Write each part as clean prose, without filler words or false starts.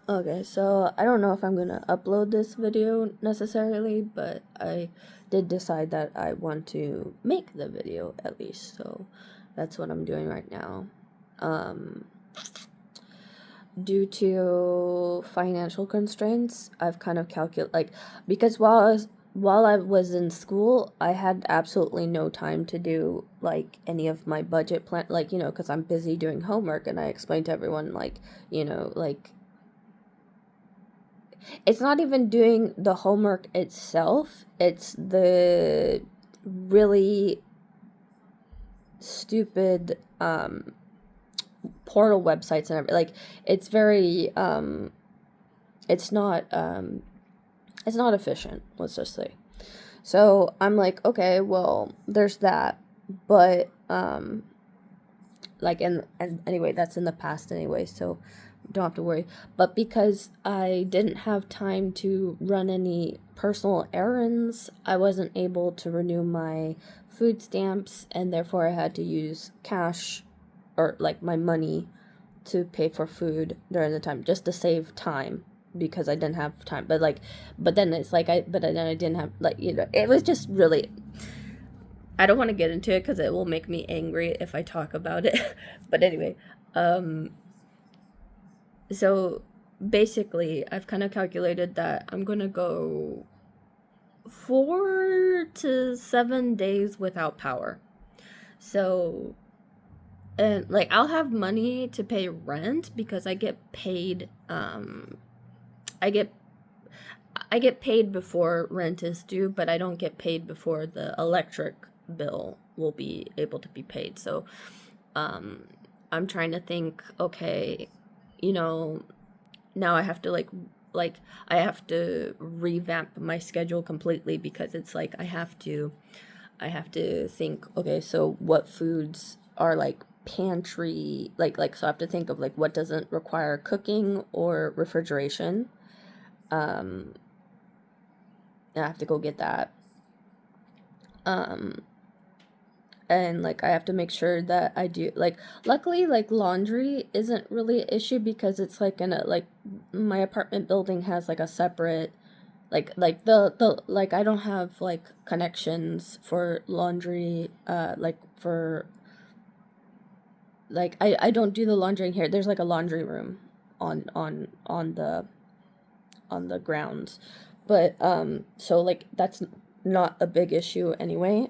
Okay, so I don't know if I'm gonna upload this video necessarily, but I did decide that I want to make the video at least, so that's what I'm doing right now. Um, Due to financial constraints, I've kind of calculated, like, because while I was in school, I had absolutely no time to do like any of my budget plan, like, because I'm busy doing homework, and I explained to everyone, like, like, it's not even doing the homework itself, it's the really stupid portal websites and everything. Like, it's very it's not efficient, let's just say. So I'm like, okay, well, there's that, but like, and anyway, that's in the past anyway, so don't have to worry. But because I didn't have time to run any personal errands, I wasn't able to renew my food stamps, and therefore I had to use cash, or like my money, to pay for food during the time, just to save time, because I didn't have time. But like, but then it's like, but then I didn't have, like, it was just really, I don't want to get into it because it will make me angry if I talk about it. But anyway, um, so basically, I've kind of calculated that I'm gonna go 4 to 7 days without power. So, and like, I'll have money to pay rent because I get I get paid before rent is due, but I don't get paid before the electric bill will be able to be paid. So, um, I'm trying to think, okay, you know, now I have to like I have to revamp my schedule completely, because it's like I have to think, okay, so what foods are like pantry, so I have to think of like what doesn't require cooking or refrigeration. Um, and I have to go get that. Um, and like, I have to make sure that I do, like, luckily, like, laundry isn't really an issue, because it's like in a, like, my apartment building has like a separate, the like, I don't have like connections for laundry, like, for, like, I don't do the laundry in here. There's like a laundry room on the grounds. But so like, that's not a big issue anyway.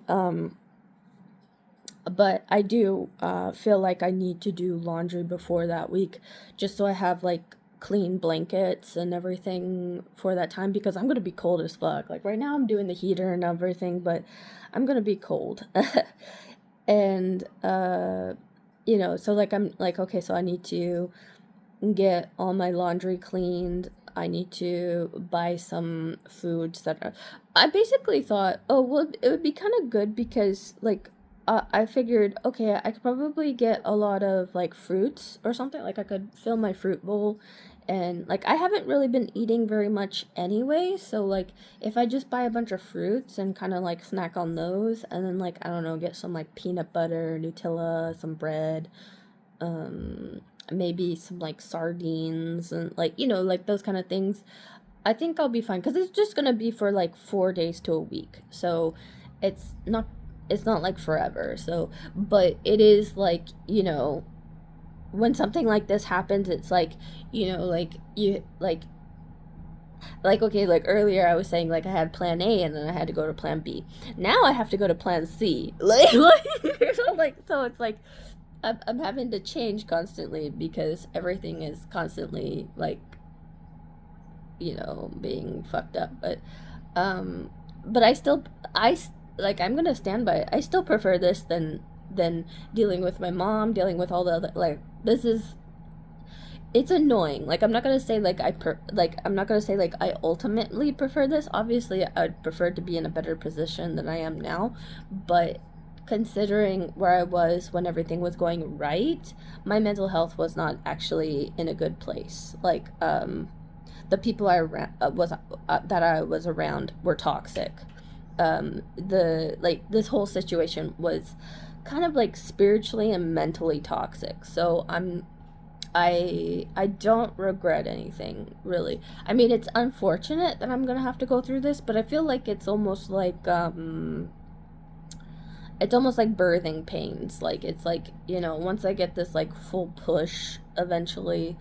But I do feel like I need to do laundry before that week, just so I have like clean blankets and everything for that time, because I'm gonna be cold as fuck. Like, right now I'm doing the heater and everything, but I'm gonna be cold. And so like, I'm like, okay, so I need to get all my laundry cleaned. I need to buy some foods that are. I basically thought, oh, well, it would be kind of good, because, like, I figured, okay, I could probably get a lot of, like, fruits or something. Like, I could fill my fruit bowl. And, like, I haven't really been eating very much anyway. So, like, if I just buy a bunch of fruits and kind of, like, snack on those, and then, like, I don't know, get some, like, peanut butter, Nutella, some bread, um maybe some like sardines, and like, like those kind of things, I think I'll be fine, because it's just gonna be for like 4 days to a week. So it's not it's not like forever. So, but it is like, when something like this happens, it's like, like, you like, okay, like, earlier I was saying, like, I had plan A, and then I had to go to plan B. Now I have to go to plan C. So it's like, I'm having to change constantly, because everything is constantly like, being fucked up. But like, I'm gonna stand by it. I still prefer this than dealing with my mom, dealing with all the other, like, this is, it's annoying. Like, I'm not gonna say like I'm not gonna say like I ultimately prefer this. Obviously, I'd prefer to be in a better position than I am now, but considering where I was when everything was going right, my mental health was not actually in a good place. Like, the people that I was around were toxic. The like, this whole situation was kind of like spiritually and mentally toxic. So I don't regret anything really. I mean, it's unfortunate that I'm gonna have to go through this, but I feel like it's almost like birthing pains. Like it's like, once I get this like full push eventually,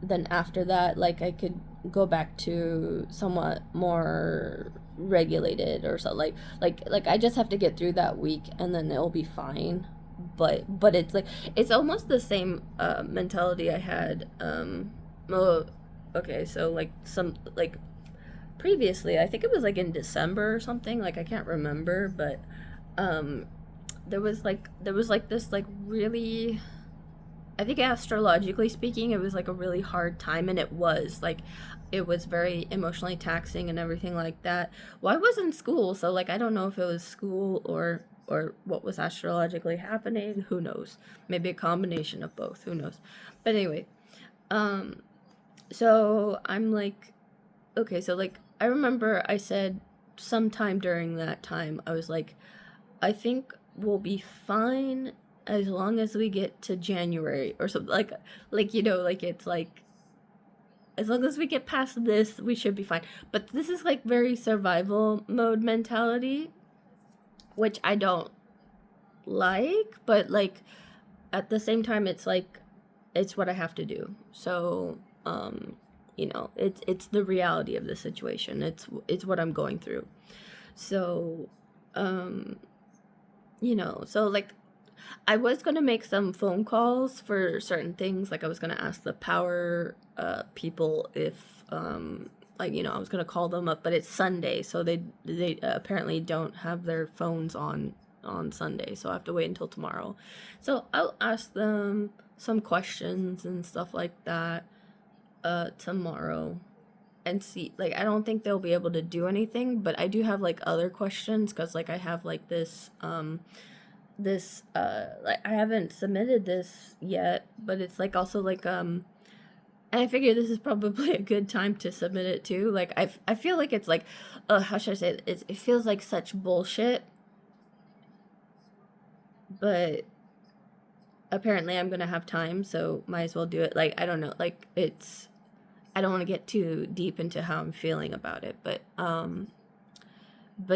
then after that, like I could go back to somewhat more regulated or so, like I just have to get through that week and then it'll be fine. But it's like it's almost the same mentality I had oh, okay, so like some like previously, I think it was like in December or something, like I can't remember, but um there was like this like really, I think astrologically speaking, it was like a really hard time, and it was very emotionally taxing and everything like that. Well, I was in school, so like I don't know if it was school or what was astrologically happening. Who knows? Maybe a combination of both. Who knows? But anyway, um, so I'm like, okay, so like I remember I said sometime during that time, I was like, I think we'll be fine as long as we get to January or something, like like it's like as long as we get past this, we should be fine. But this is like very survival mode mentality, which I don't like, but like at the same time it's like it's what I have to do. So, it's the reality of the situation. It's what I'm going through. So, um, so like I was gonna make some phone calls for certain things. Like I was gonna ask the power people if like I was gonna call them up, but it's Sunday, so they apparently don't have their phones on Sunday, so I have to wait until tomorrow. So I'll ask them some questions and stuff like that tomorrow and see. Like I don't think they'll be able to do anything, but I do have like other questions because like I have like this like I haven't submitted this yet, but it's like also like and I figure this is probably a good time to submit it too. Like I feel like it's like how should I say it? It feels like such bullshit, but apparently I'm gonna have time, so might as well do it. Like I don't know, like I don't want to get too deep into how I'm feeling about it, but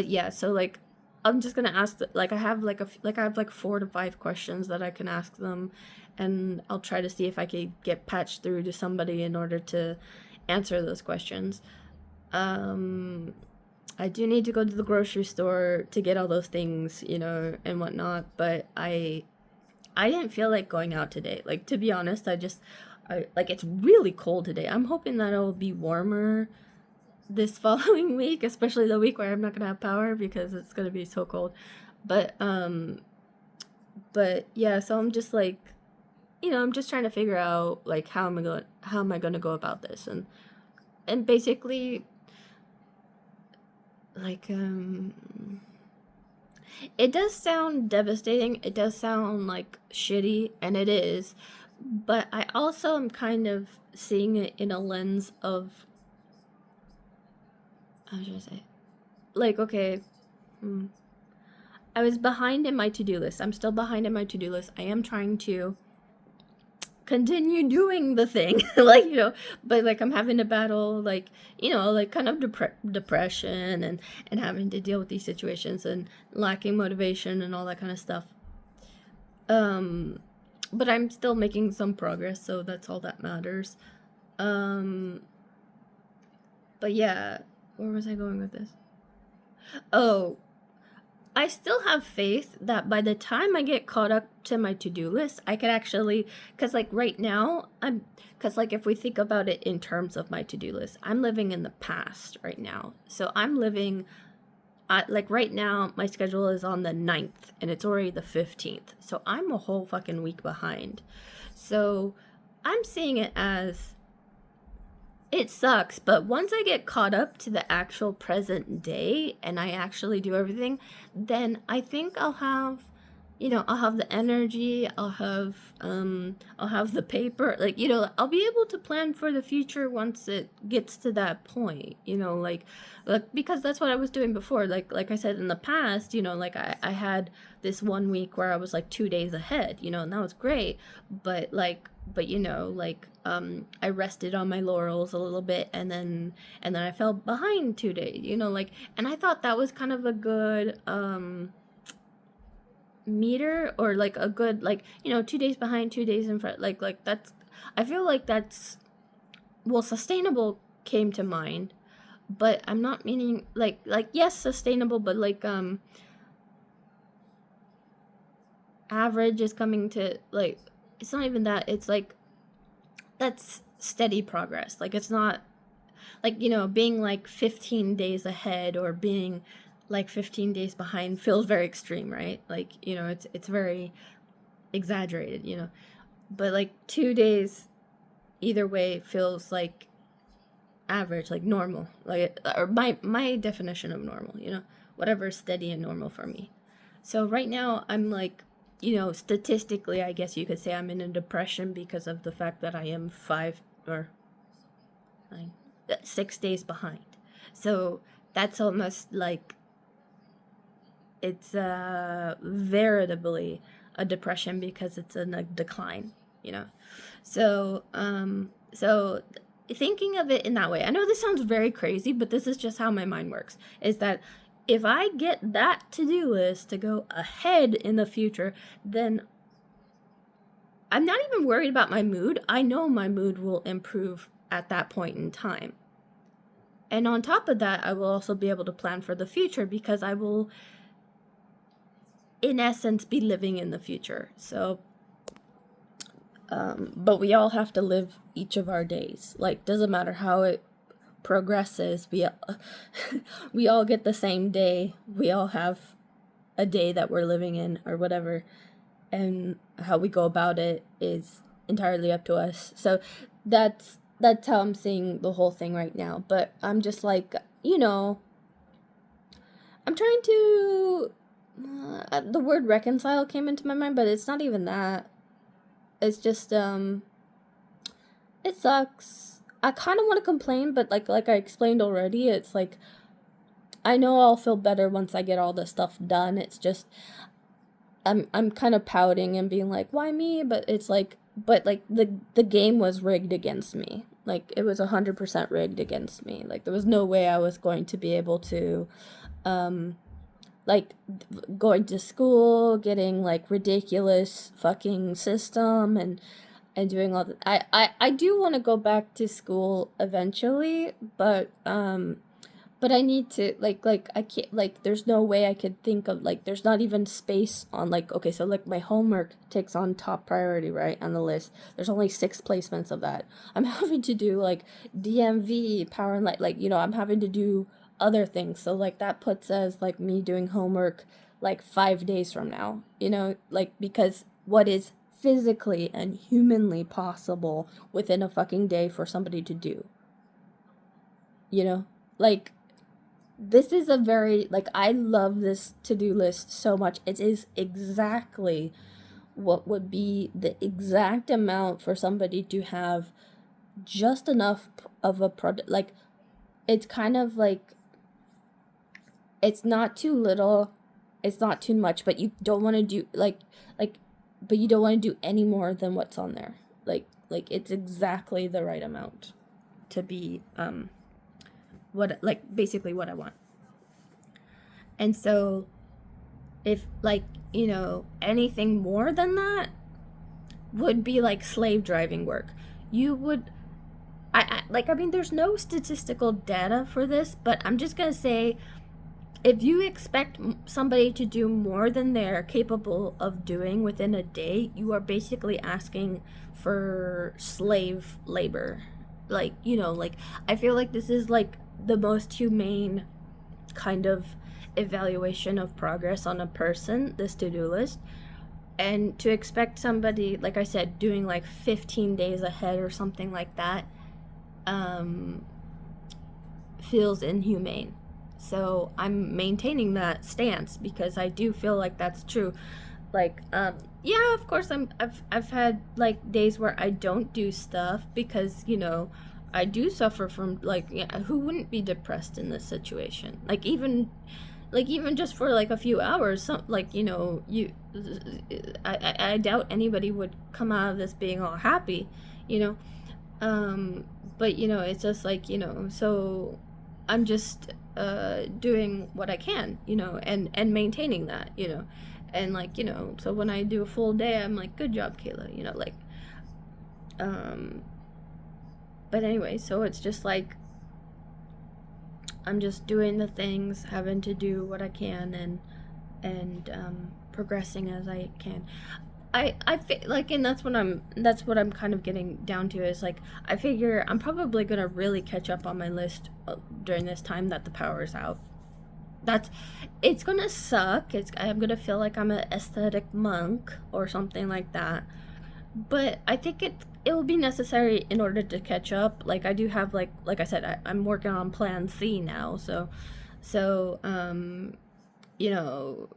yeah, so like I'm just gonna ask like I have like I have like 4 to 5 questions that I can ask them, and I'll try to see if I could get patched through to somebody in order to answer those questions. um I do need to go to the grocery store to get all those things, and whatnot, but I didn't feel like going out today. Like to be honest, I like it's really cold today. I'm hoping that it'll be warmer this following week, especially the week where I'm not gonna have power because it's gonna be so cold. But but yeah, so I'm just like, I'm just trying to figure out like how am I gonna go about this, and basically like it does sound devastating. It does sound like shitty, and it is. But I also am kind of seeing it in a lens of, how should I say? Like, okay, hmm, I was behind in my to do list. I'm still behind in my to do list. I am trying to continue doing the thing, like, but like I'm having to battle, like, like kind of depression and having to deal with these situations and lacking motivation and all that kind of stuff. Um, but I'm still making some progress, so that's all that matters. Um, but yeah, where was I going with this? Oh, I still have faith that by the time I get caught up to my to-do list, I could actually, because like right now, because like if we think about it in terms of my to-do list, I'm living in the past right now. So I'm living, like right now, my schedule is on the 9th and it's already the 15th. So I'm a whole fucking week behind. So I'm seeing it as it sucks, but once I get caught up to the actual present day and I actually do everything, then I think I'll have the energy, I'll have the paper, like, I'll be able to plan for the future once it gets to that point, like because that's what I was doing before. Like I said in the past, like I had this one week where I was like 2 days ahead, and that was great. But like but like I rested on my laurels a little bit, and then I fell behind 2 days, like, and I thought that was kind of a good meter, or like a good, like, 2 days behind, 2 days in front, like that's, I feel like that's, well, sustainable came to mind, but I'm not meaning like yes, sustainable, but like average is coming to, like, it's not even that, it's like that's steady progress. Like, it's not like, being like 15 days ahead or being like 15 days behind feels very extreme, right? Like, it's very exaggerated, but like 2 days either way feels like average, like normal, like, or my definition of normal, whatever's steady and normal for me. So right now I'm like, statistically, I guess you could say I'm in a depression because of the fact that I am 6 days behind. So that's almost like it's veritably a depression because it's in a decline, So so thinking of it in that way, I know this sounds very crazy, but this is just how my mind works, is that if I get that to-do list to go ahead in the future, then I'm not even worried about my mood. I know my mood will improve at that point in time. And on top of that, I will also be able to plan for the future because I will, in essence, be living in the future. So, but we all have to live each of our days. Like, doesn't matter how it progresses, we all get the same day. We all have a day that we're living in or whatever, and how we go about it is entirely up to us. So that's how I'm seeing the whole thing right now. But I'm just like, I'm trying to the word reconcile came into my mind, but it's not even that. It's just it sucks. I kind of want to complain, but like I explained already, it's like I know I'll feel better once I get all this stuff done. It's just I'm kind of pouting and being like, why me? But it's like, but like the game was rigged against me. Like, it was 100% rigged against me. Like, there was no way I was going to be able to like going to school, getting like ridiculous fucking system, and doing all that. I do want to go back to school eventually, but I need to like I can't, like, there's no way I could think of, like, there's not even space on, like, okay, so like my homework takes on top priority, right, on the list. There's only 6 placements of that. I'm having to do like DMV, power and light, like, I'm having to do other things. So like that puts as like me doing homework like 5 days from now, like, because what is physically and humanly possible within a fucking day for somebody to do, like, this is a very, like, I love this to-do list so much. It is exactly what would be the exact amount for somebody to have just enough of a product. Like, it's kind of like, it's not too little, it's not too much, but you don't want to do but you don't want to do any more than what's on there. Like it's exactly the right amount to be basically what I want. And so if anything more than that would be like slave driving work. You would I mean, there's no statistical data for this, but I'm just going to say, if you expect somebody to do more than they're capable of doing within a day, you are basically asking for slave labor. I feel like this is like the most humane kind of evaluation of progress on a person, this to-do list. And to expect somebody, like I said, doing like 15 days ahead or something like that, feels inhumane. So I'm maintaining that stance because I do feel like that's true. Yeah, of course I've had like days where I don't do stuff because, I do suffer from, like, who wouldn't be depressed in this situation? Like, even like even just for like a few hours, some like I doubt anybody would come out of this being all happy, you know. But it's just like, so I'm just doing what I can, and maintaining that, and like, so when I do a full day, I'm like, good job, Kayla, like, um but anyway, so it's just like I'm just doing the things, having to do what I can, and progressing as I can. I feel like, and that's what I'm kind of getting down to, is like, I figure I'm probably gonna really catch up on my list during this time that the power's out. That's It's gonna suck. I'm gonna feel like I'm an aesthetic monk or something like that. But I think it will be necessary in order to catch up. Like, I do have, like I said, I'm working on Plan C now, so you know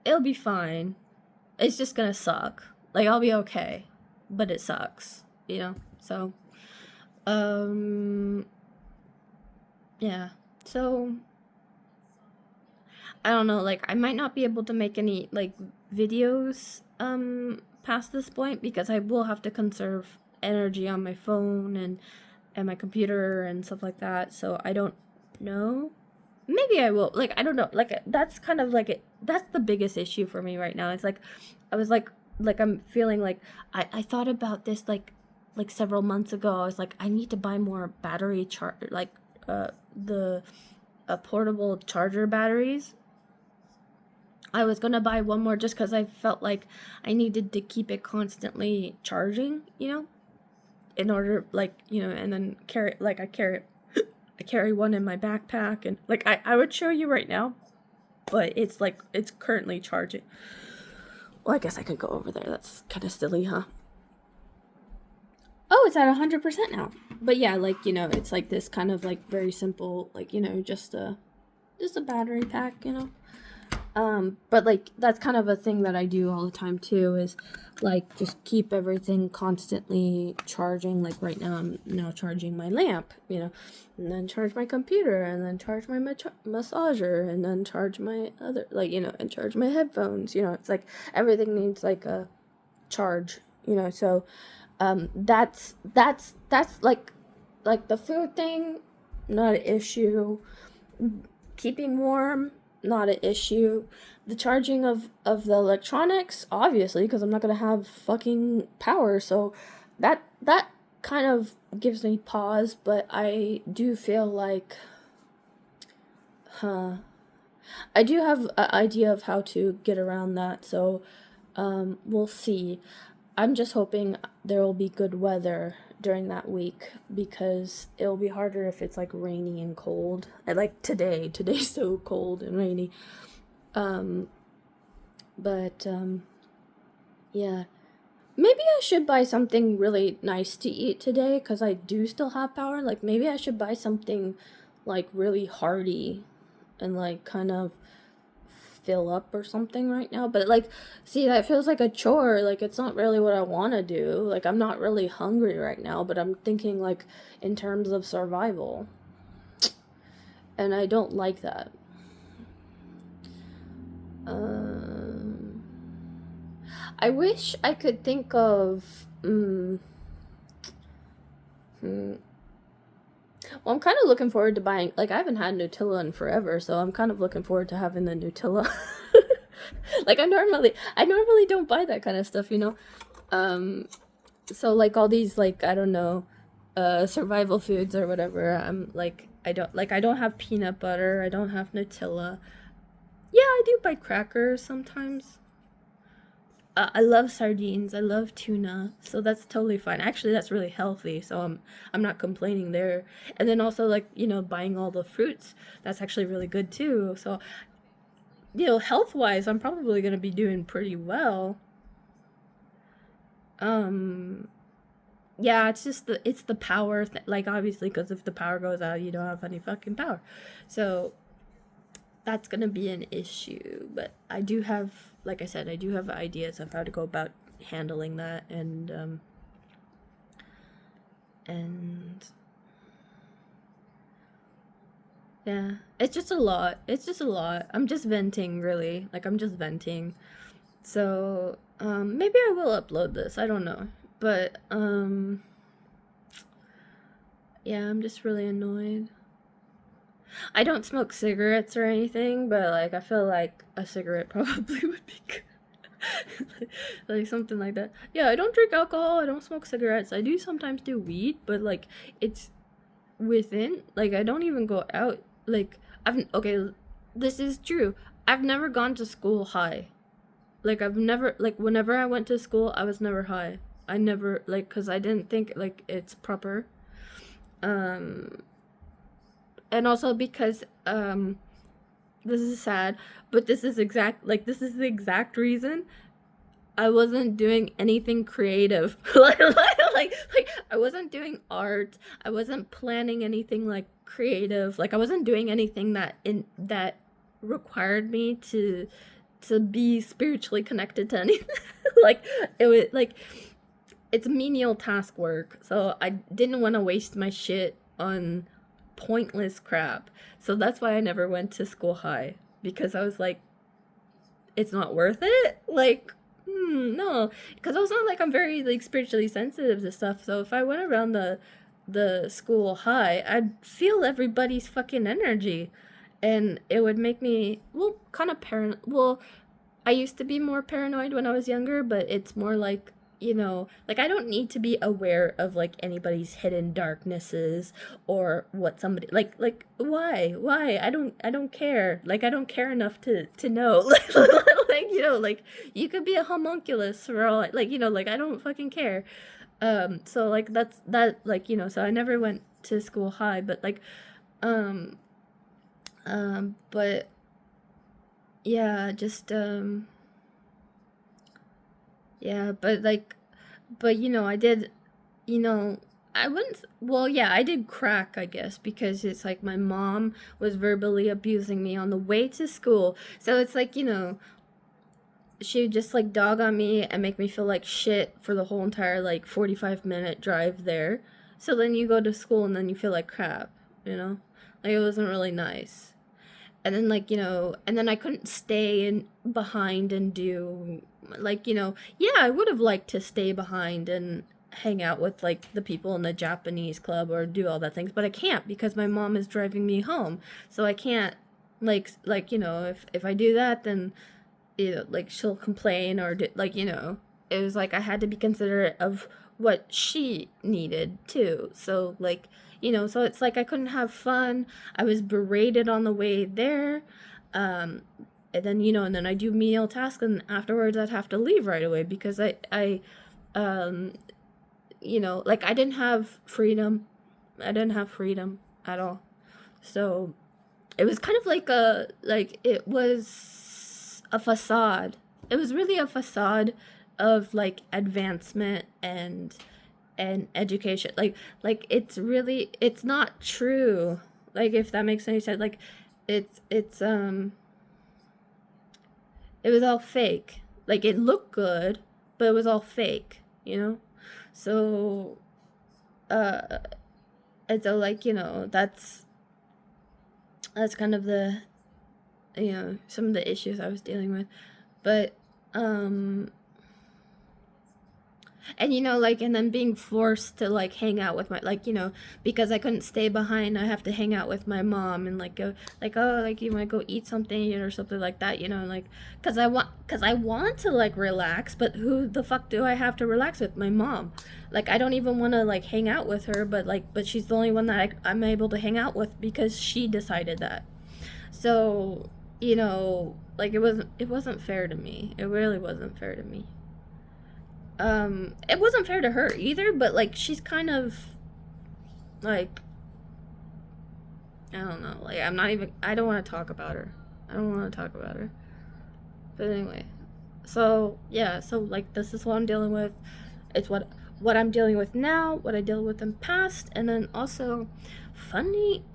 it'll be fine. It's just gonna suck. Like, I'll be okay, but it sucks. So um yeah. So I don't know. Like, I might not be able to make any like videos past this point, because I will have to conserve energy on my phone and my computer and stuff like that. So I don't know. Maybe I will. Like, I don't know. Like, that's kind of like that's the biggest issue for me right now. It's like I was like I'm feeling like I thought about this like several months ago. I was like, I need to buy more battery like the portable charger batteries. I was gonna buy one more just because I felt like I needed to keep it constantly charging, in order, like, and then I carry one in my backpack, and like I would show you right now, but it's like it's currently charging. Well, I guess I could go over there. That's kind of silly, huh? Oh, it's at 100% now. But yeah, like, it's like this kind of like very simple, like, just a battery pack. But like that's kind of a thing that I do all the time too, is like just keep everything constantly charging. Like right now I'm now charging my lamp, and then charge my computer, and then charge my massager, and then charge my other, like, and charge my headphones. It's like everything needs like a charge, so that's like the food thing, not an issue. Keeping warm, not an issue. The charging of the electronics, obviously, because I'm not gonna have fucking power, so that kind of gives me pause. But I do feel like, huh, I do have an idea of how to get around that, so we'll see. I'm just hoping there will be good weather during that week, because it'll be harder if it's like rainy and cold. And like today's so cold and rainy. Um, but yeah. Maybe I should buy something really nice to eat today, because I do still have power. Like, maybe I should buy something like really hearty and like kind of fill up or something right now. But like, see, that feels like a chore. Like, it's not really what I want to do. Like, I'm not really hungry right now, but I'm thinking like in terms of survival. And I don't like that. Um, I wish I could think of. Hmm. Well, I'm kind of looking forward to buying. Like, I haven't had Nutella in forever, so I'm kind of looking forward to having the Nutella. Like, I normally don't buy that kind of stuff. Um, so like all these, like, I don't know, survival foods or whatever. I'm like, I don't have peanut butter. I don't have Nutella. Yeah, I do buy crackers sometimes. I love sardines. I love tuna, so that's totally fine. Actually, that's really healthy, so I'm not complaining there. And then also, like, buying all the fruits, that's actually really good too. So, health wise, I'm probably gonna be doing pretty well. Um, yeah, it's the power like, obviously, because if the power goes out, you don't have any fucking power. So that's gonna be an issue. But I do have, like I said, I do have ideas of how to go about handling that, and Yeah, it's just a lot. It's just a lot. I'm just venting, really. Like, I'm just venting. So, maybe I will upload this. I don't know. But, yeah, I'm just really annoyed. I don't smoke cigarettes or anything, but, like, I feel like a cigarette probably would be good. Like, something like that. Yeah, I don't drink alcohol. I don't smoke cigarettes. I do sometimes do weed, but, like, it's within, like, I don't even go out. Like, okay, this is true. I've never gone to school high. Like, I've never, like, whenever I went to school, I was never high. I never, like, because I didn't think, like, it's proper. Um, and also because, this is sad, but this is the exact reason I wasn't doing anything creative. Like, I wasn't doing art. I wasn't planning anything, like, creative. Like, I wasn't doing anything that required me to be spiritually connected to anything. Like, it was like, it's menial task work, so I didn't want to waste my shit on pointless crap. So that's why I never went to school high, because I was like, it's not worth it. Like, no, because also, like, I'm very, like, spiritually sensitive to stuff. So if I went around the school high, I'd feel everybody's fucking energy, and it would make me, well, kind of paranoid. Well, I used to be more paranoid when I was younger, but it's more like, like, I don't need to be aware of, like, anybody's hidden darknesses, or what somebody, like, why, I don't care. Like, I don't care enough to know. Like, like, you could be a homunculus for all, like, like, I don't fucking care. So, like, that's that, like, so I never went to school high, but, like, um but yeah, just, yeah, but, like, but, I did, you know, I wouldn't, well, yeah, I did crack, I guess, because it's like my mom was verbally abusing me on the way to school. So it's like, she would just, like, dog on me and make me feel like shit for the whole entire, like, 45-minute drive there. So then you go to school and then you feel like crap, you know? Like, it wasn't really nice. And then, like, and then I couldn't stay in behind and do, like, yeah, I would have liked to stay behind and hang out with, like, the people in the Japanese club or do all that things, but I can't because my mom is driving me home. So I can't, like, if I do that, then, like, she'll complain, or like, it was like I had to be considerate of what she needed too. So, like, so it's like I couldn't have fun. I was berated on the way there. um and then, and then I do menial tasks, and afterwards I'd have to leave right away because I um like, I didn't have freedom. I didn't have freedom at all. So it was kind of like it was a facade. It was really a facade of, like, advancement and education. Like, it's not true. Like, if that makes any sense. Like, it's it was all fake. Like, it looked good, but it was all fake, So, uh and so, like, that's kind of the, some of the issues I was dealing with. But, um and, like, and then being forced to, like, hang out with my, like, because I couldn't stay behind, I have to hang out with my mom and, like, go, like, oh, like, you want to go eat something or something like that, like, because I want to, like, relax, but who the fuck do I have to relax with? My mom. Like, I don't even want to, like, hang out with her, but she's the only one that I'm able to hang out with because she decided that. So, like, it wasn't fair to me. It really wasn't fair to me. It wasn't fair to her either, but, like, she's kind of, like, I don't know, like, I don't want to talk about her. I don't want to talk about her. But anyway, so, yeah, so, like, this is what I'm dealing with. It's what I'm dealing with now, what I deal with in past, and then also, funnily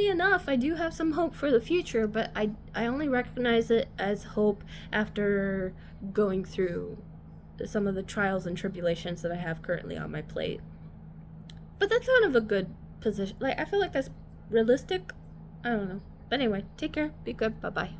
enough, I do have some hope for the future, but I only recognize it as hope after going through some of the trials and tribulations that I have currently on my plate. But that's kind of a good position. Like, I feel like that's realistic. I don't know. But anyway, take care. Be good. Bye bye.